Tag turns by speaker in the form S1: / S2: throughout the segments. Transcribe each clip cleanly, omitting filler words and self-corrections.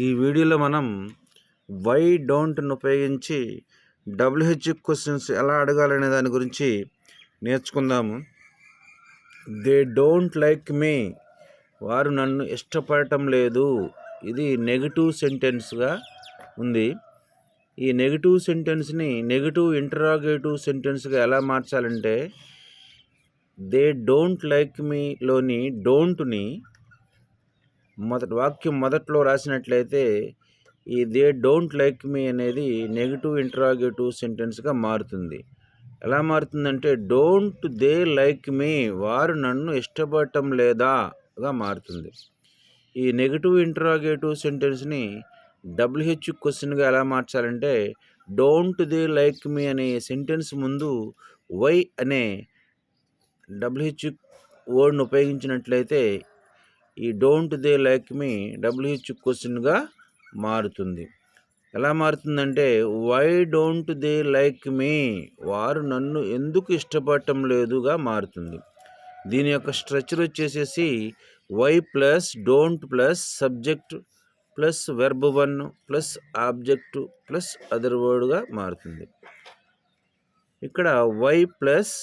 S1: ఈ వీడియోలో మనం వై డోంట్ను ఉపయోగించి WH క్వశ్చన్స్ ఎలా అడగాలనే దాని గురించి నేర్చుకుందాము. దే డోంట్ లైక్ మీ, వారు నన్ను ఇష్టపడటం లేదు. ఇది నెగటివ్ సెంటెన్స్గా ఉంది. ఈ నెగటివ్ సెంటెన్స్ని నెగటివ్ ఇంటరాగేటివ్ సెంటెన్స్గా ఎలా మార్చాలంటే, దే డోంట్ లైక్ మీలోని డోంట్ని వాక్యం మొదట్లో రాసినట్లయితే ఈ దే డోంట్ లైక్ మీ అనేది నెగటివ్ ఇంటరాగేటివ్ సెంటెన్స్గా మారుతుంది. ఎలా మారుతుందంటే డోంట్ దే లైక్ మీ, వారు నన్ను ఇష్టపడటం లేదాగా మారుతుంది. ఈ నెగటివ్ ఇంటరాగేటివ్ సెంటెన్స్ని WH క్వశ్చన్గా ఎలా మార్చాలంటే డోంట్ దే లైక్ మీ అనే సెంటెన్స్ ముందు వై అనే WH వర్డ్ను ఉపయోగించినట్లయితే ఈ don't they like me WH క్వశ్చన్గా మారుతుంది. ఎలా మారుతుందంటే వై డోంట్ దే లైక్ మీ, వారు నన్ను ఎందుకు ఇష్టపడటం లేదుగా మారుతుంది. దీని యొక్క స్ట్రక్చర్ వచ్చేసేసి why plus don't plus subject plus verb 1 plus object plus other వర్డ్గా మారుతుంది. ఇక్కడ వై ప్లస్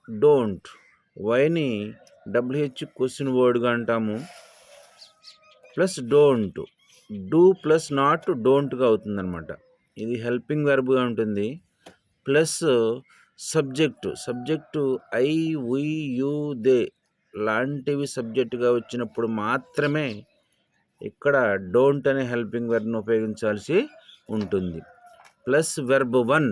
S1: డోంట్, వైని WH క్వశ్చన్ వర్డ్గా అంటాము. Plus don't, do plus not డోంట్గా అవుతుందన్నమాట. ఇది హెల్పింగ్ వెర్బ్గా ఉంటుంది. Plus subject I we you they లాంటివి సబ్జెక్టుగా వచ్చినప్పుడు మాత్రమే ఇక్కడ డోంట్ అనే హెల్పింగ్ వెర్బ్ను ఉపయోగించాల్సి ఉంటుంది. ప్లస్ వెర్బ్ 1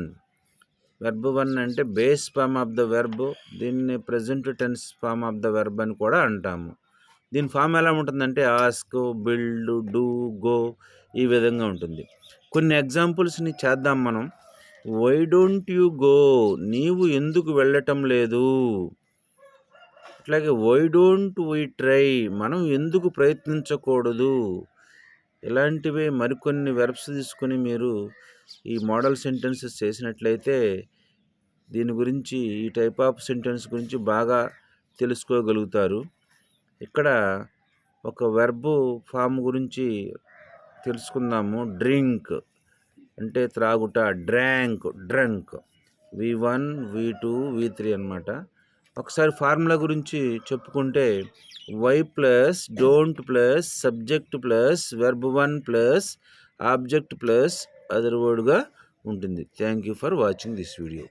S1: అంటే base form of the verb, దీన్ని present tense form of the verb అని కూడా అంటాము. దీని ఫామ్ ఎలా ఉంటుందంటే ఆస్క్, బిల్డ్, డూ, గో ఈ విధంగా ఉంటుంది. కొన్ని ఎగ్జాంపుల్స్ని చేద్దాం మనం. వై డోంట్ యు గో, నీవు ఎందుకు వెళ్ళటం లేదు. అట్లాగే వై డోంట్ వి ట్రై, మనం ఎందుకు ప్రయత్నించకూడదు. ఇలాంటివే మరికొన్ని వెర్బ్స్ తీసుకొని మీరు ఈ మోడల్ సెంటెన్సెస్ చేసినట్లయితే దీని గురించి, ఈ టైప్ ఆఫ్ సెంటెన్స్ గురించి బాగా తెలుసుకోగలుగుతారు. ఇక్కడ ఒక వెర్బ్ ఫామ్ గురించి తెలుసుకుందాము. డ్రింక్ అంటే త్రాగుట, డ్రంక్ V1 V2 V3 అన్నమాట. ఒకసారి ఫార్ములా గురించి చెప్పుకుంటే why plus don't plus subject plus verb 1 plus object plus other వర్డ్గా ఉంటుంది. Thank you for watching this video.